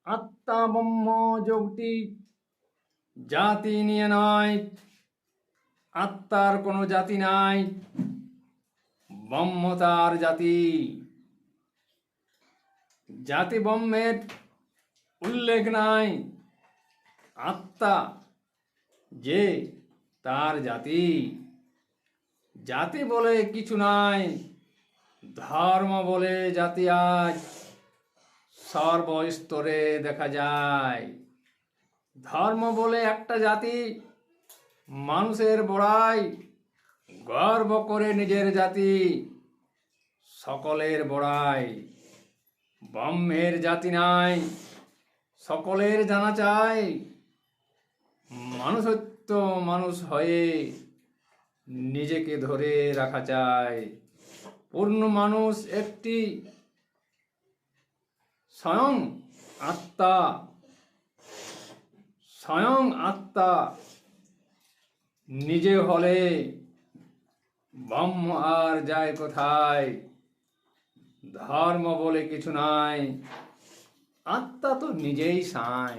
আত্মা ব্রহ্ম যোগটি জাতি নিয়ে নয়, আত্মার কোনো জাতি নাই, ব্রহ্ম তার জাতি। জাতি ব্রহ্মের উল্লেখ নাই, আত্মা যে তার জাতি। জাতি বলে কিছু নাই, ধর্ম বলে জাতি আজ সর্বস্তরে দেখা যায়। ধর্ম বলে একটা জাতি মানুষের বড়াই, গর্ব করে নিজের জাতি সকলের বড়াই। ব্রহ্মের জাতি নাই, সকলের জানা চাই। মানুষত্ব মানুষ হয়ে নিজেকে ধরে রাখা চাই। পূর্ণ মানুষ একটি স্বয়ং আত্মা, স্বয়ং আত্মা নিজে হলে ব্রহ্ম আর যায় কোথায়। ধর্ম বলে কিছু নাই, আত্মা তো নিজেই সাই।